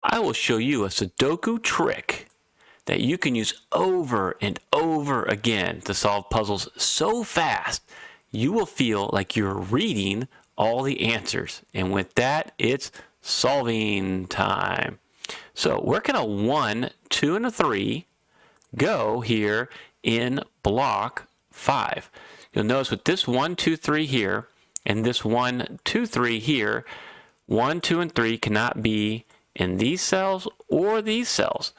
I will show you a Sudoku trick that you can use over and over again to solve puzzles so fast you will feel like you're reading all the answers. And with that, it's solving time. So where can a 1, 2, and a 3 go here in block 5? You'll notice with this 1, 2, 3 here, and this 1, 2, 3 here, 1, 2, and 3 cannot be in these cells or these cells.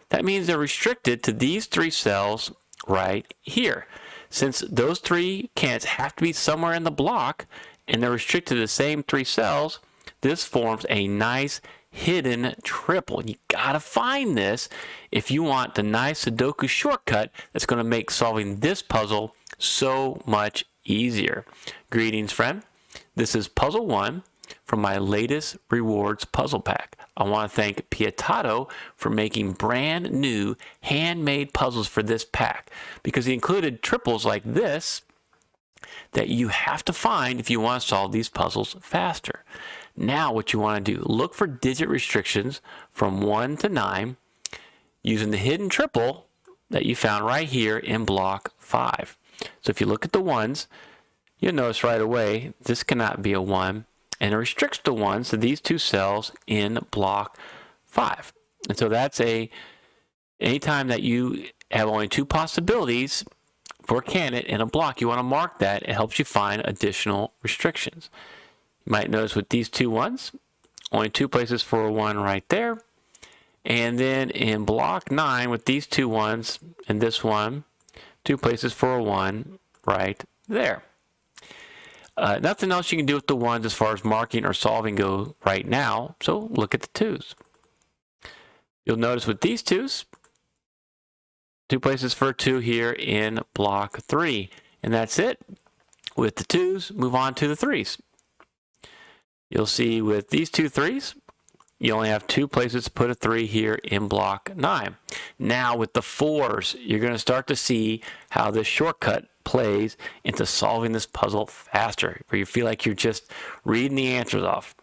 That means they're restricted to these 3 cells right here. Since those 3 can'ts have to be somewhere in the block, and they're restricted to the same 3 cells, this forms a nice hidden triple. You gotta find this if you want the nice Sudoku shortcut that's going to make solving this puzzle so much easier. Greetings, friend. This is puzzle 1 from my latest rewards puzzle pack. I want to thank Piatato for making brand new handmade puzzles for this pack, because he included triples like this that you have to find if you want to solve these puzzles faster. Now what you want to do, look for digit restrictions from 1 to 9 using the hidden triple that you found right here in block 5. So if you look at the ones, you'll notice right away this cannot be a 1, and it restricts the ones to these 2 cells in block 5. And so that's anytime that you have only 2 possibilities for a candidate in a block, you want to mark that. It helps you find additional restrictions. You might notice with these 2 ones, only 2 places for a 1 right there. And then in block 9 with these 2 ones and this one, 2 places for a 1 right there. Nothing else you can do with the ones as far as marking or solving go right now, so look at the 2s. You'll notice with these 2s, 2 places for a 2 here in block 3. And that's it. With the 2s, move on to the 3s. You'll see with these 2 3s, you only have 2 places to put a 3 here in block 9. Now with the 4s, you're going to start to see how this shortcut plays into solving this puzzle faster, where you feel like you're just reading the answers off.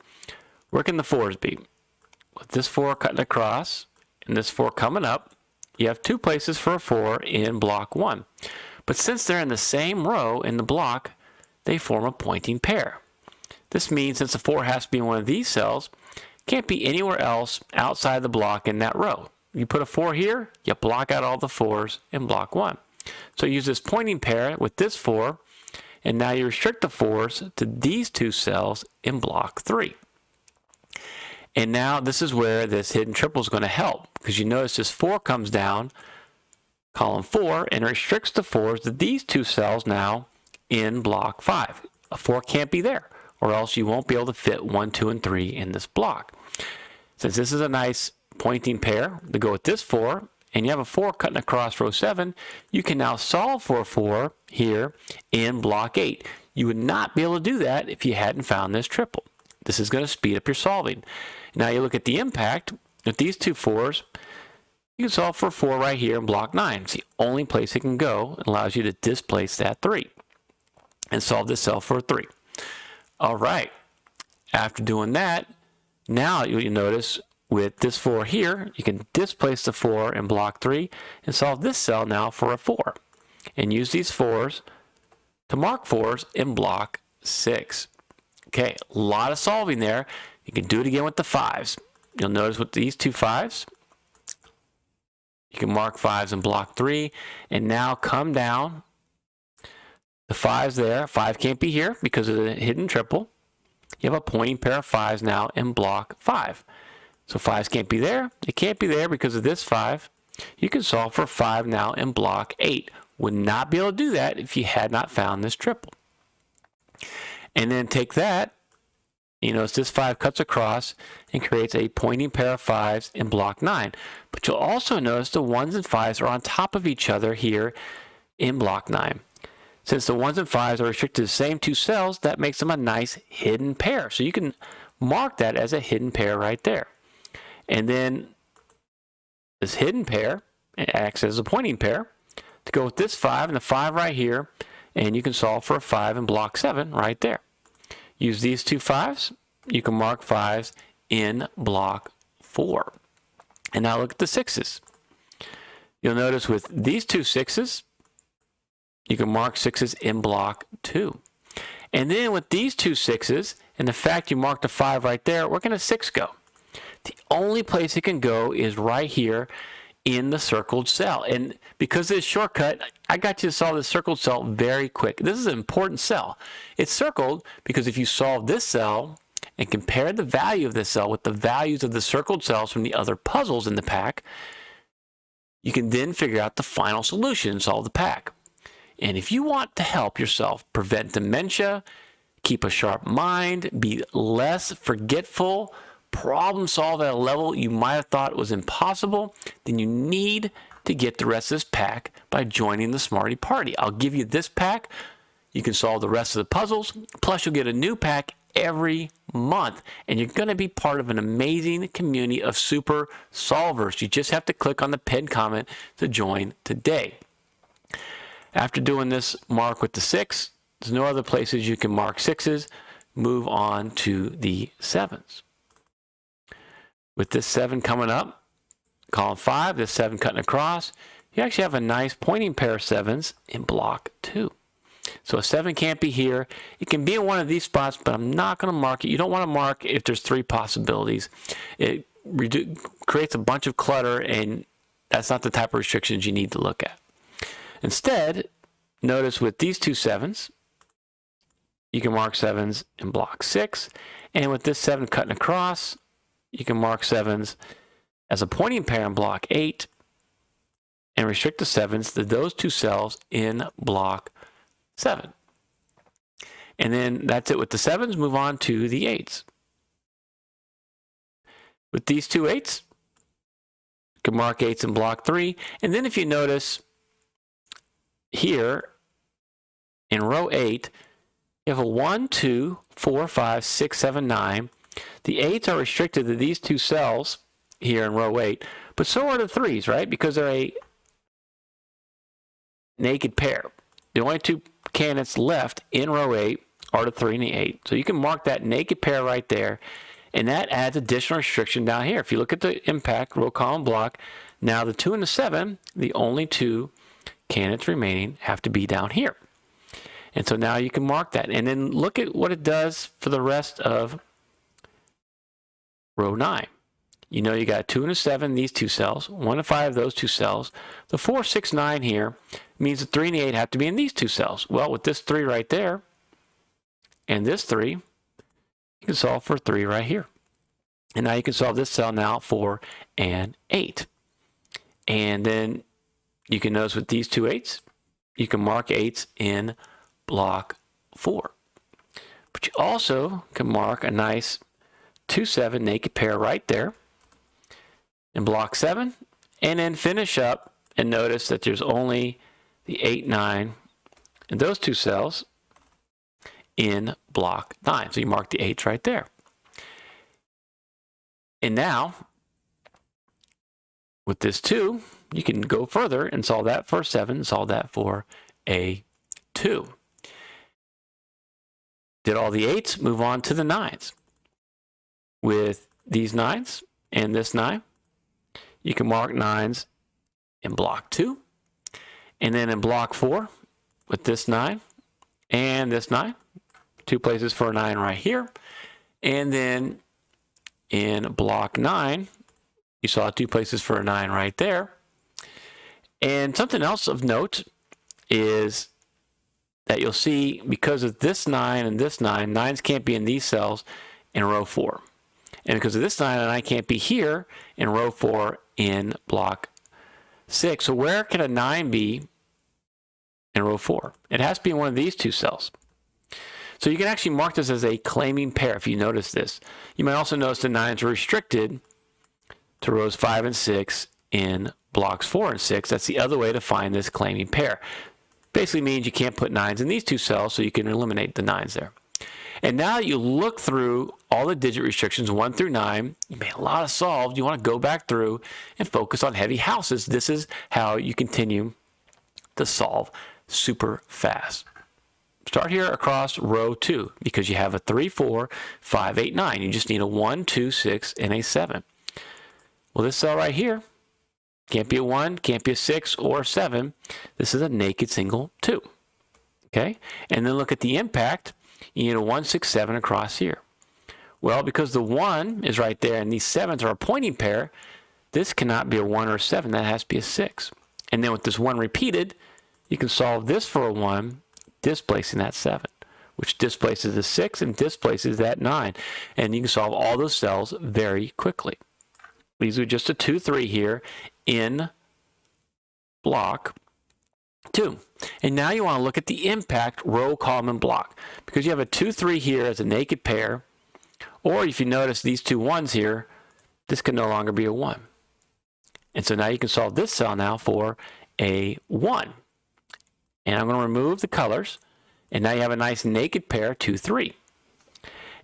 Where can the 4s be? With this 4 cutting across and this 4 coming up, you have 2 places for a 4 in block 1. But since they're in the same row in the block, they form a pointing pair. This means since the 4 has to be in one of these cells, it can't be anywhere else outside the block in that row. You put a 4 here, you block out all the 4s in block 1. So use this pointing pair with this 4, and now you restrict the 4s to these 2 cells in block 3. And now this is where this hidden triple is going to help, because you notice this 4 comes down, column 4, and restricts the 4s to these 2 cells now in block 5. A 4 can't be there, or else you won't be able to fit 1, 2, and 3 in this block. Since this is a nice pointing pair to go with this 4, and you have a 4 cutting across row 7, you can now solve for a 4 here in block 8. You would not be able to do that if you hadn't found this triple. This is going to speed up your solving. Now you look at the impact with these 2 4s, you can solve for a 4 right here in block 9. It's the only place it can go. It allows you to displace that 3 and solve this cell for a 3. All right, after doing that, now you'll notice with this 4 here, you can displace the 4 in block 3 and solve this cell now for a 4. And use these 4s to mark 4s in block 6. Okay, a lot of solving there. You can do it again with the 5s. You'll notice with these 2 5s, you can mark 5s in block 3, and now come down. The 5s there, 5 can't be here because of the hidden triple. You have a pointing pair of 5s now in block 5. So 5s can't be there. It can't be there because of this 5. You can solve for 5 now in block 8. Would not be able to do that if you had not found this triple. And then take that, you notice this 5 cuts across and creates a pointing pair of 5s in block 9. But you'll also notice the 1s and 5s are on top of each other here in block 9. Since the 1s and 5s are restricted to the same 2 cells, that makes them a nice hidden pair. So you can mark that as a hidden pair right there. And then this hidden pair acts as a pointing pair to go with this 5 and the 5 right here, and you can solve for a 5 in block 7 right there. Use these 2 5s. You can mark 5s in block 4. And now look at the 6s. You'll notice with these two 6s, you can mark 6s in block 2. And then with these two 6s, and the fact you marked a 5 right there, where can a 6 go? The only place it can go is right here in the circled cell. And because of this shortcut, I got you to solve this circled cell very quick. This is an important cell. It's circled because if you solve this cell and compare the value of this cell with the values of the circled cells from the other puzzles in the pack, you can then figure out the final solution and solve the pack. And if you want to help yourself prevent dementia, keep a sharp mind, be less forgetful, problem solve at a level you might have thought was impossible, then you need to get the rest of this pack by joining the Smarty Party. I'll give you this pack. You can solve the rest of the puzzles. Plus, you'll get a new pack every month. And you're going to be part of an amazing community of super solvers. You just have to click on the pinned comment to join today. After doing this mark with the 6, there's no other places you can mark 6s. Move on to the 7s. With this 7 coming up, column 5, this 7 cutting across, you actually have a nice pointing pair of 7s in block 2. So a 7 can't be here. It can be in one of these spots, but I'm not going to mark it. You don't want to mark if there's 3 possibilities. It creates a bunch of clutter, and that's not the type of restrictions you need to look at. Instead, notice with these two 7s, you can mark 7s in block 6. And with this 7 cutting across, you can mark 7s as a pointing pair in block 8 and restrict the 7s to those two cells in block 7. And then that's it with the 7s. Move on to the 8s. With these two 8s, you can mark 8s in block 3. And then if you notice here in row 8, you have a 1, 2, 4, 5, 6, 7, 9. The 8s are restricted to these two cells here in row 8, but so are the 3s, right? Because they're a naked pair. The only two candidates left in row 8 are the 3 and the 8. So you can mark that naked pair right there, and that adds additional restriction down here. If you look at the impact row column block, now the 2 and the 7, the only two candidates remaining have to be down here. And so now you can mark that. And then look at what it does for the rest of row 9. You know you got 2 and a 7, these two cells, 1 and 5, those two cells. The 4, 6, 9 here means the 3 and the 8 have to be in these two cells. Well, with this 3 right there and this 3, you can solve for 3 right here. And now you can solve this cell now, 4 and 8. And then you can notice with these two 8s, you can mark 8s in block 4. But you also can mark a nice 2, 7 naked pair right there in block 7, and then finish up and notice that there's only the 8, 9, and those two cells in block 9. So you mark the 8s right there. And now, with this 2, you can go further and solve that for 7, and solve that for a 2. Did all the 8s, move on to the 9s. With these 9s and this 9, you can mark 9s in block 2. And then in block 4, with this 9 and this 9, 2 places for a 9 right here. And then in block 9, you saw 2 places for a 9 right there. And something else of note is that you'll see because of this 9 and this 9, 9s can't be in these cells in row 4. And because of this 9 and 9 can't be here in row 4 in block 6. So where can a 9 be in row 4? It has to be in one of these two cells. So you can actually mark this as a claiming pair if you notice this. You might also notice the 9s are restricted to rows 5 and 6 in blocks 4 and 6. That's the other way to find this claiming pair. Basically means you can't put 9s in these two cells, so you can eliminate the 9s there. And now that you look through all the digit restrictions 1 through 9, you made a lot of solved. You want to go back through and focus on heavy houses. This is how you continue to solve super fast. Start here across row 2 because you have a 3, 4, 5, 8, 9. You just need a 1, 2, 6, and a 7. Well, this cell right here can't be a 1, can't be a 6 or a 7. This is a naked single 2. Okay? And then look at the impact. You need a 1, 6, 7 across here. Well, because the 1 is right there and these 7s are a pointing pair, this cannot be a 1 or a 7. That has to be a 6. And then with this 1 repeated, you can solve this for a 1, displacing that 7, which displaces the 6 and displaces that 9. And you can solve all those cells very quickly. These are just a 2, 3 here in block 2. And now you want to look at the impact row, column, and block. Because you have a 2, 3 here as a naked pair, or if you notice these two 1s here, this can no longer be a 1. And so now you can solve this cell now for a 1. And I'm going to remove the colors. And now you have a nice naked pair, 2, 3.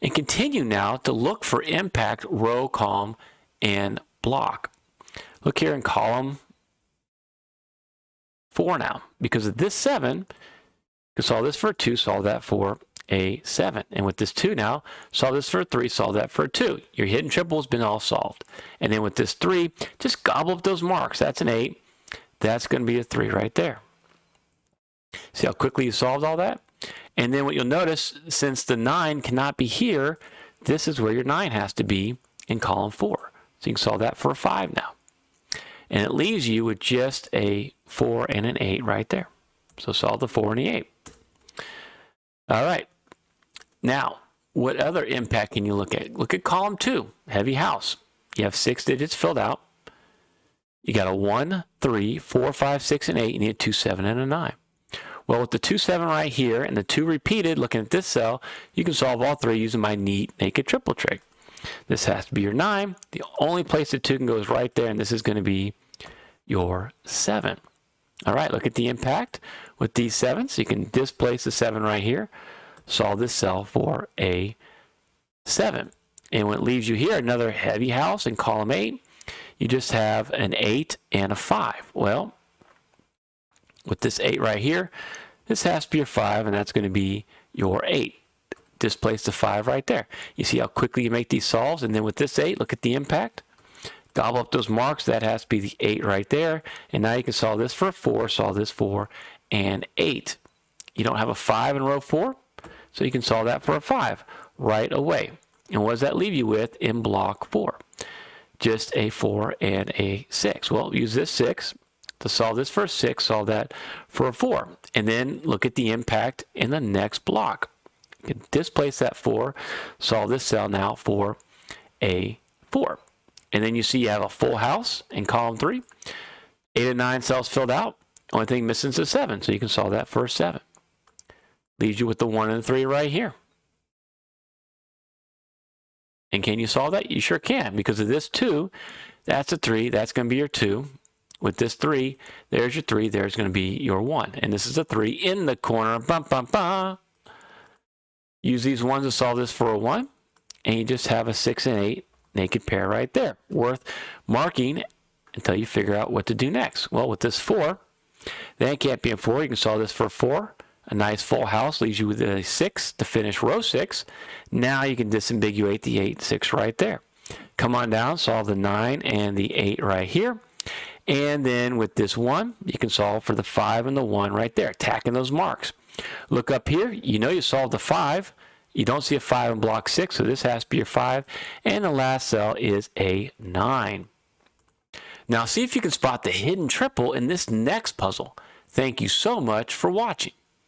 And continue now to look for impact row, column, and block. Look here in column 4 now. Because of this 7, you can solve this for a 2, solve that for a 7. And with this 2 now, solve this for a 3, solve that for a 2. Your hidden triple has been all solved. And then with this 3, just gobble up those marks. That's an 8. That's going to be a 3 right there. See how quickly you solved all that? And then what you'll notice, since the 9 cannot be here, this is where your 9 has to be in column 4. So you can solve that for a 5 now. And it leaves you with just a 4 and an 8 right there. So solve the 4 and the 8. All right. Now, what other impact can you look at? Look at column 2, heavy house. You have 6 digits filled out. You got a 1, 3, 4, 5, 6, and 8. You need a 2, 7, and a 9. Well, with the 2, 7 right here and the 2 repeated, looking at this cell, you can solve all 3 using my neat naked triple trick. This has to be your 9. The only place the 2 can go is right there, and this is going to be your 7. All right, look at the impact with these 7s. So you can displace the 7 right here, solve this cell for a 7. And what leaves you here, another heavy house in column 8, you just have an 8 and a 5. Well, with this 8 right here, this has to be your 5, and that's going to be your 8. Displace the 5 right there. You see how quickly you make these solves? And then with this 8, look at the impact. Gobble up those marks. That has to be the 8 right there. And now you can solve this for a 4, solve this for an 8. You don't have a 5 in row 4, so you can solve that for a 5 right away. And what does that leave you with in block 4? Just a 4 and a 6. Well, use this 6 to solve this for a 6, solve that for a 4. And then look at the impact in the next block. You can displace that 4, solve this cell now for a 4. And then you see you have a full house in column 3. 8 and 9 cells filled out. Only thing missing is a 7, so you can solve that for a 7. Leaves you with the 1 and 3 right here. And can you solve that? You sure can, because of this 2, that's a 3, that's going to be your 2. With this 3, there's your 3, there's going to be your 1. And this is a 3 in the corner. Bum, bum, bum. Use these 1s to solve this for a 1, and you just have a 6 and 8 naked pair right there. Worth marking until you figure out what to do next. Well, with this 4, then it can't be a 4. You can solve this for a 4. A nice full house leaves you with a 6 to finish row 6. Now you can disambiguate the 8 and 6 right there. Come on down, solve the 9 and the 8 right here. And then with this 1, you can solve for the 5 and the 1 right there, attacking those marks. Look up here. You know you solved the 5. You don't see a 5 in block 6, so this has to be your 5. And the last cell is a 9. Now see if you can spot the hidden triple in this next puzzle. Thank you so much for watching.